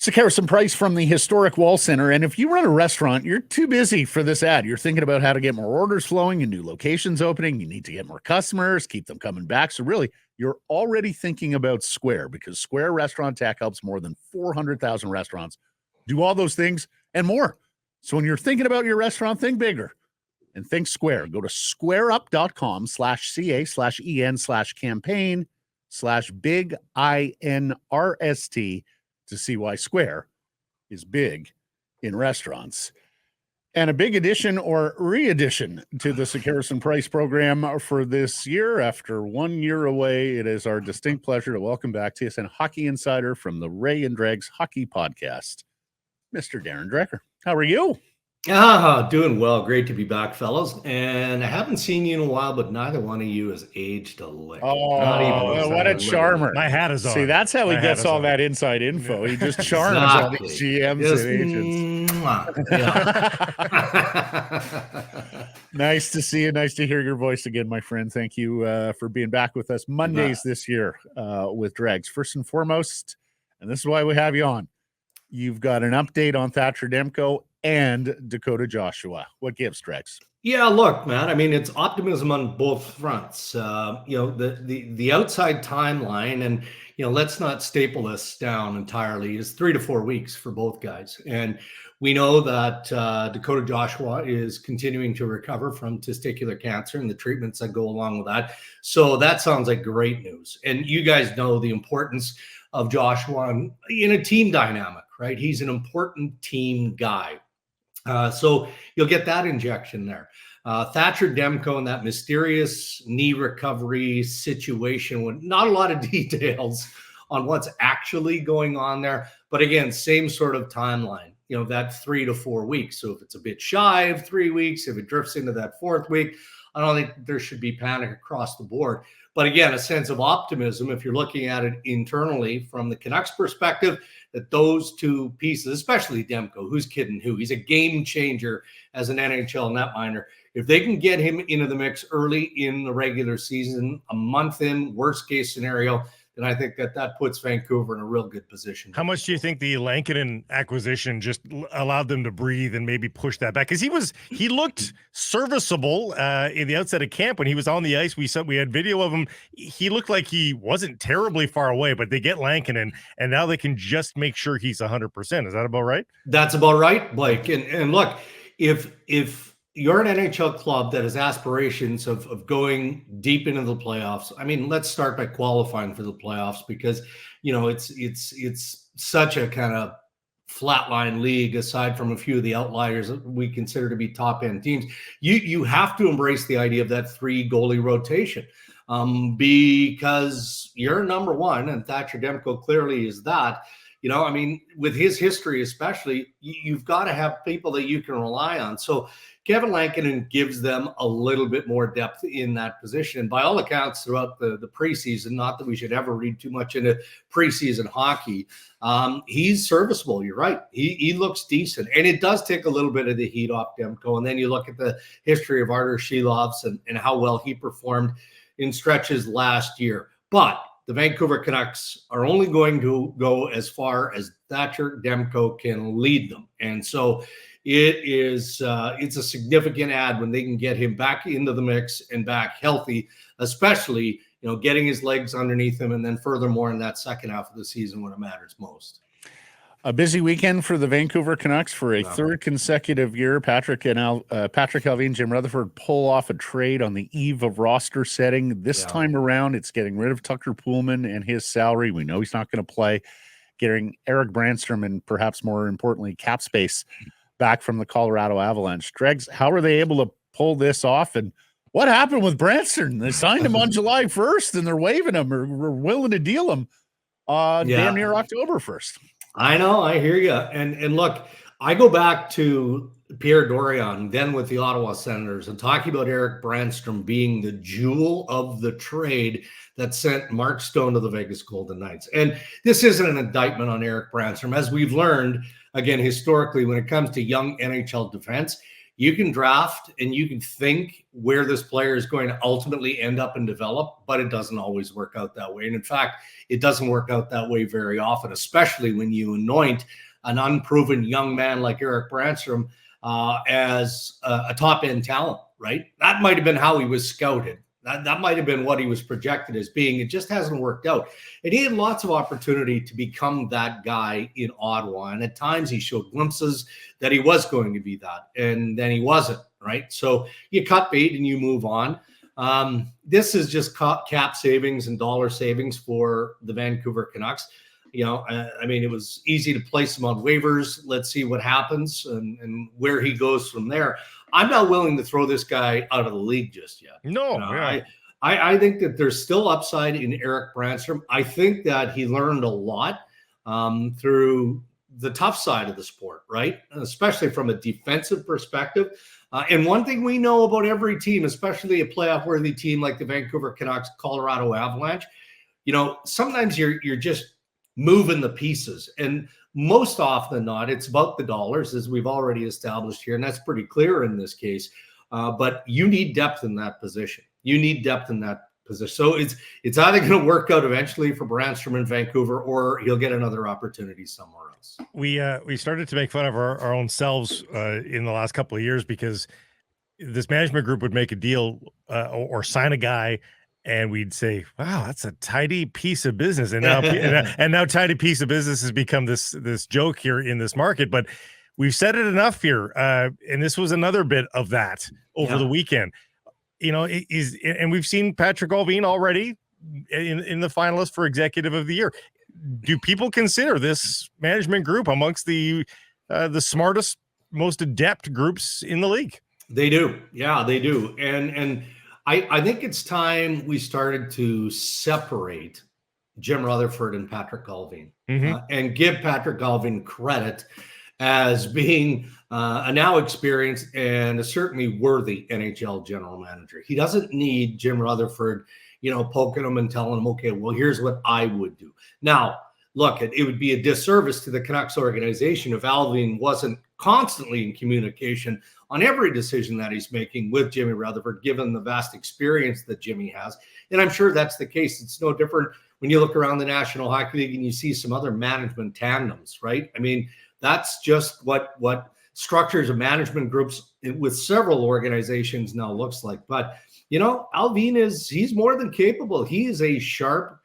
It's a Harrison Price from the historic Wall Center. And if you run a restaurant, you're too busy for this ad. You're thinking about how to get more orders flowing and new locations opening. You need to get more customers, keep them coming back. So really, you're already thinking about Square, because Square Restaurant Tech helps more than 400,000 restaurants do all those things and more. So when you're thinking about your restaurant, think bigger and think Square. Go to squareup.com/CA/EN/campaign/big-INRST to see why Square is big in restaurants. And a big addition or re-addition to the Harrison Price program for this year. After 1 year away, it is our distinct pleasure to welcome back TSN Hockey Insider from the Ray and Dregs Hockey Podcast, Mr. Darren Dreger. How are you? Doing well. Great to be back, fellas. And I haven't seen you in a while, but neither one of you has aged a lick. Oh, what a charmer. My hat is on. See, that's how he gets all that inside info. He just charms all these GMs and agents. Nice to see you. Nice to hear your voice again, my friend. Thank you for being back with us Mondays this year with Dregs. First and foremost, and this is why we have you on, you've got an update on Thatcher Demko and Dakota Joshua. What gives, Dregs? Yeah, look, man, I mean, it's optimism on both fronts. The outside timeline, and, let's not staple this down entirely, is 3 to 4 weeks for both guys. And we know that Dakota Joshua is continuing to recover from testicular cancer and the treatments that go along with that. So that sounds like great news. And you guys know the importance of Joshua in a team dynamic, right? He's an important team guy. So you'll get that injection there. Thatcher Demko and that mysterious knee recovery situation with not a lot of details on what's actually going on there. But again, same sort of timeline, that 3 to 4 weeks. So if it's a bit shy of 3 weeks, if it drifts into that 4th week, I don't think there should be panic across the board. But again, a sense of optimism, if you're looking at it internally from the Canucks perspective, that those two pieces, especially Demko, who's kidding who, he's a game changer as an NHL netminder. If they can get him into the mix early in the regular season, a month in, worst case scenario, then I think that puts Vancouver in a real good position. How much do you think the Lankinen acquisition just allowed them to breathe and maybe push that back? Because he looked serviceable in the outset of camp when he was on the ice. We had video of him. He looked like he wasn't terribly far away, but they get Lankinen, and now they can just make sure he's 100%. Is that about right? That's about right, Blake. And look, if you're an NHL club that has aspirations of going deep into the playoffs, I mean, let's start by qualifying for the playoffs, because, it's such a kind of flatline league aside from a few of the outliers that we consider to be top end teams. You have to embrace the idea of that 3 goalie rotation because you're number one, and Thatcher Demko clearly is that. I mean, with his history especially, you've got to have people that you can rely on. So Kevin Lankinen gives them a little bit more depth in that position. And by all accounts, throughout the preseason, not that we should ever read too much into preseason hockey, he's serviceable. You're right. He looks decent. And it does take a little bit of the heat off Demko. And then you look at the history of Artur Shilovs and how well he performed in stretches last year. But the Vancouver Canucks are only going to go as far as Thatcher Demko can lead them. And so it's a significant add when they can get him back into the mix and back healthy, especially, getting his legs underneath him. And then furthermore, in that second half of the season when it matters most. A busy weekend for the Vancouver Canucks for a third consecutive year. Patrick Allvin, Jim Rutherford pull off a trade on the eve of roster setting. This time around, it's getting rid of Tucker Poolman and his salary. We know he's not going to play. Getting Eric Brandstrom and perhaps more importantly, cap space back from the Colorado Avalanche. Dregs, how are they able to pull this off? And what happened with Brandstrom? They signed him on July 1st and they're waiving him or willing to deal him damn near October 1st. I know, I hear you. And look, I go back to Pierre Dorion, then with the Ottawa Senators, and talking about Eric Brandstrom being the jewel of the trade that sent Mark Stone to the Vegas Golden Knights. And this isn't an indictment on Eric Brandstrom. As we've learned, again, historically, when it comes to young NHL defense, you can draft and you can think where this player is going to ultimately end up and develop, but it doesn't always work out that way. And in fact, it doesn't work out that way very often, especially when you anoint an unproven young man like Erik Brannstrom as a top-end talent, right? That might have been how he was scouted. That might have been what he was projected as being. It just hasn't worked out. And he had lots of opportunity to become that guy in Ottawa. And at times he showed glimpses that he was going to be that. And then he wasn't, right? So you cut bait and you move on. This is just cap savings and dollar savings for the Vancouver Canucks. You know, I mean, it was easy to place him on waivers. Let's see what happens and where he goes from there. I'm not willing to throw this guy out of the league just yet. No, you know, I think that there's still upside in Erik Brannstrom. I think that he learned a lot through the tough side of the sport, right? Especially from a defensive perspective. And one thing we know about every team, especially a playoff-worthy team like the Vancouver Canucks, Colorado Avalanche, you know, sometimes you're just moving the pieces. And most often than not, it's about the dollars, as we've already established here. And that's pretty clear in this case. But you need depth in that position. You need depth in that position. So it's either going to work out eventually for Brannstrom in Vancouver, or he'll get another opportunity somewhere else. We started to make fun of our own selves in the last couple of years because this management group would make a deal or sign a guy, and we'd say, "Wow, that's a tidy piece of business." And now, and now, tidy piece of business has become this joke here in this market. But we've said it enough here, and this was another bit of that over the weekend. You know, and we've seen Patrick Allvin already in the finalist for Executive of the Year. Do people consider this management group amongst the smartest, most adept groups in the league? They do, yeah, they do, and I think it's time we started to separate Jim Rutherford and Patrick Allvin, and give Patrick Allvin credit as being a now experienced and a certainly worthy NHL general manager. He doesn't need Jim Rutherford, you know, poking him and telling him, okay, well, here's what I would do. Now, look, it would be a disservice to the Canucks organization if Allvin wasn't constantly in communication on every decision that he's making with Jimmy Rutherford, given the vast experience that Jimmy has. And I'm sure that's the case. It's no different when you look around the National Hockey League and you see some other management tandems, right? I mean, that's just what structures of management groups with several organizations now looks like. But, you know, Allvin he's more than capable. He is a sharp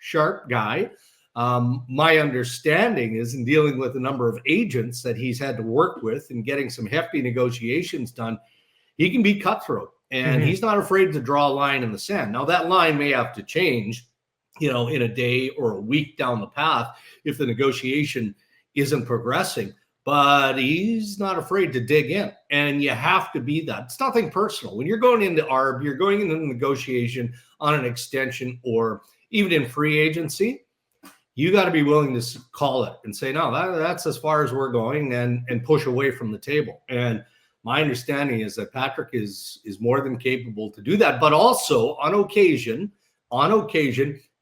guy. My understanding is, in dealing with a number of agents that he's had to work with and getting some hefty negotiations done, he can be cutthroat, and he's not afraid to draw a line in the sand. Now, that line may have to change, you know, in a day or a week down the path if the negotiation isn't progressing, but he's not afraid to dig in, and you have to be that. It's nothing personal. When you're going into ARB, you're going into negotiation on an extension or even in free agency, you got to be willing to call it and say, no, that's as far as we're going, and push away from the table. And my understanding is that Patrick is more than capable to do that, but also on occasion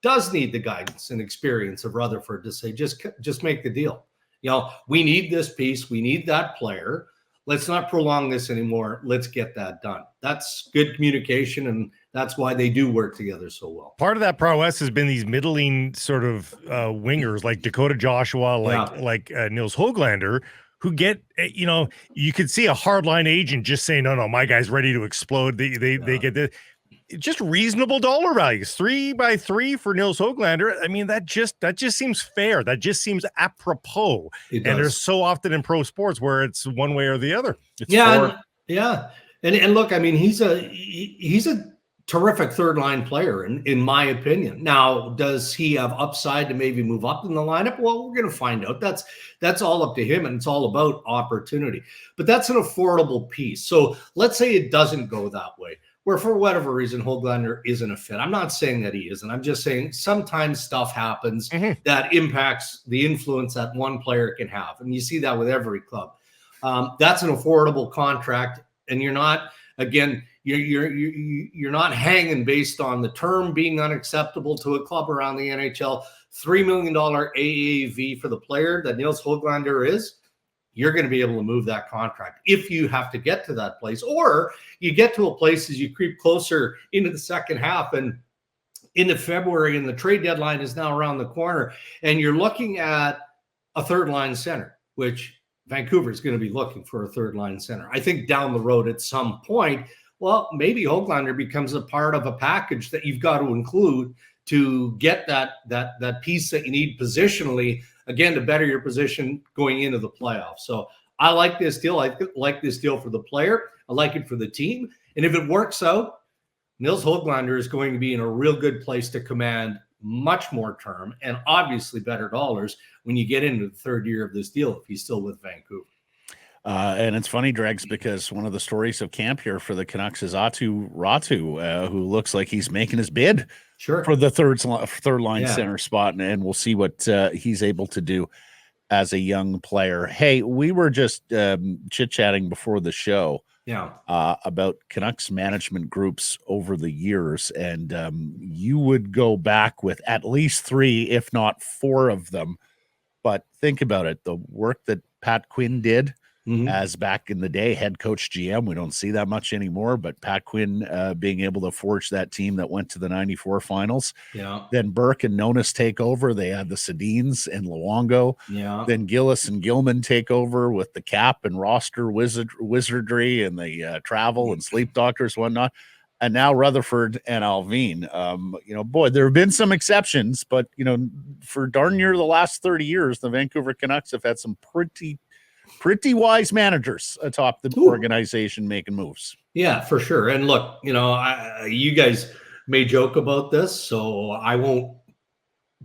does need the guidance and experience of Rutherford to say, just make the deal. You know, we need this piece. We need that player. Let's not prolong this anymore. Let's get that done. That's good communication, and that's why they do work together so well. Part of that prowess has been these middling sort of wingers like Dakota Joshua, like Nils Höglander, who get, you know, you could see a hardline agent just saying, no, my guy's ready to explode. They get this. Just reasonable dollar values, 3x3 for Nils Höglander. I mean, that just seems fair. That just seems apropos. And there's so often in pro sports where it's one way or the other. And look, I mean, he's a terrific third line player in my opinion. Now, does he have upside to maybe move up in the lineup? Well, we're going to find out. That's all up to him, and it's all about opportunity. But that's an affordable piece. So let's say it doesn't go that way, where for whatever reason Höglander isn't a fit. I'm not saying that he isn't. I'm just saying sometimes stuff happens that impacts the influence that one player can have. And you see that with every club. That's an affordable contract, and you're not, again, you're not hanging based on the term being unacceptable to a club around the NHL. $3 million AAV for the player that Nils Höglander is. you're going to be able to move that contract if you have to get to that place, or you get to a place as you creep closer into the second half and into February, and the trade deadline is now around the corner, and you're looking at a third line center, which Vancouver is going to be looking for a third line center. I think down the road at some point, well, maybe Höglander becomes a part of a package that you've got to include to get that piece that you need positionally, again, to better your position going into the playoffs. So I like this deal. I like this deal for the player. I like it for the team. And if it works out, Nils Höglander is going to be in a real good place to command much more term and obviously better dollars when you get into the third year of this deal if he's still with Vancouver. And it's funny, Dregs, because one of the stories of camp here for the Canucks is Atu Ratu, who looks like he's making his bid for the third line center spot, and we'll see what he's able to do as a young player. Hey, we were just chit-chatting before the show about Canucks management groups over the years, and you would go back with at least 3, if not 4 of them. But think about it, the work that Pat Quinn did as back in the day, head coach GM. We don't see that much anymore, but Pat Quinn being able to forge that team that went to the 94 finals. Then Burke and Nonis take over. They had the Sedins and Luongo. Then Gillis and Gilman take over with the cap and roster wizardry and the travel and sleep doctors, whatnot. And now Rutherford and Alvin. Boy, there have been some exceptions, but, for darn near the last 30 years, the Vancouver Canucks have had some pretty wise managers atop the organization making moves. Yeah, for sure. And look, you guys may joke about this, so I won't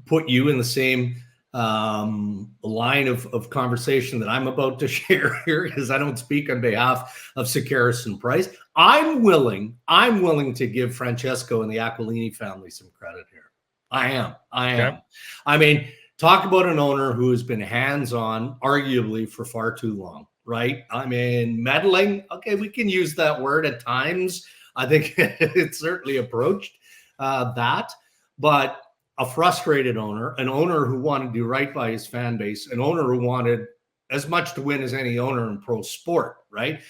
put you in the same line of conversation that I'm about to share here, because I don't speak on behalf of Sekeres and Price. I'm willing to give Francesco and the Aquilini family some credit here. I am. Okay. I mean, talk about an owner who has been hands-on, arguably, for far too long, right? I mean, meddling, okay, we can use that word at times. I think it's certainly approached that. But a frustrated owner, an owner who wanted to do right by his fan base, an owner who wanted as much to win as any owner in pro sport, right?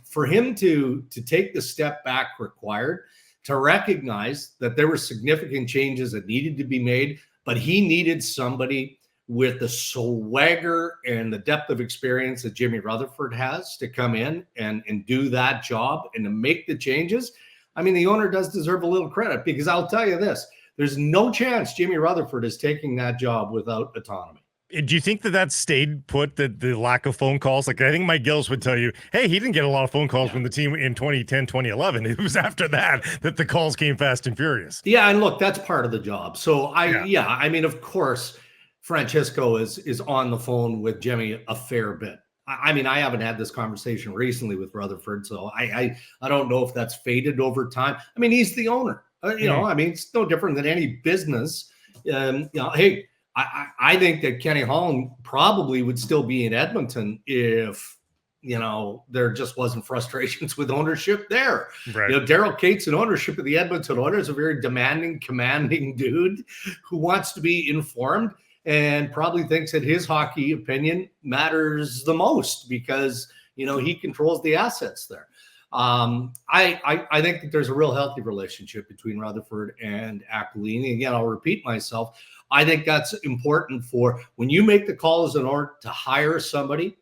For him to take the step back required, to recognize that there were significant changes that needed to be made, but he needed somebody with the swagger and the depth of experience that Jimmy Rutherford has to come in and do that job and to make the changes. I mean, the owner does deserve a little credit, because I'll tell you this, there's no chance Jimmy Rutherford is taking that job without autonomy. Do you think that stayed put, that the lack of phone calls? Like, I think Mike Gillis would tell you, hey, he didn't get a lot of phone calls from the team in 2010, 2011. It was after that the calls came fast and furious. Yeah, and look, that's part of the job. So I mean, of course, Francesco is on the phone with Jimmy a fair bit. I mean, I haven't had this conversation recently with Rutherford, so I don't know if that's faded over time. I mean, he's the owner. I mean, it's no different than any business. Hey, I think that Kenny Holland probably would still be in Edmonton if, there just wasn't frustrations with ownership there. Right. Daryl Cates, in ownership of the Edmonton Oilers, a very demanding, commanding dude who wants to be informed and probably thinks that his hockey opinion matters the most because, he controls the assets there. I think that there's a real healthy relationship between Rutherford and Aquilini. Again, I'll repeat myself. I think that's important for when you make the call as an owner to hire somebody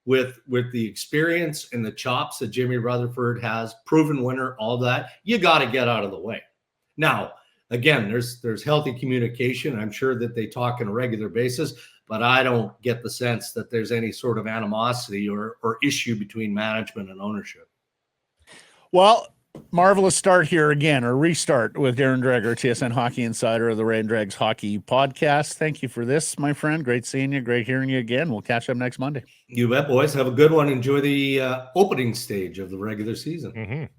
with the experience and the chops that Jimmy Rutherford has, proven winner, all that, you got to get out of the way. Now, again, there's healthy communication. I'm sure that they talk on a regular basis, but I don't get the sense that there's any sort of animosity or issue between management and ownership. Well, marvelous start here again, or restart with Darren Dreger, TSN Hockey Insider of the Ray and Dregs Hockey Podcast. Thank you for this, my friend. Great seeing you. Great hearing you again. We'll catch up next Monday. You bet, boys. Have a good one. Enjoy the opening stage of the regular season.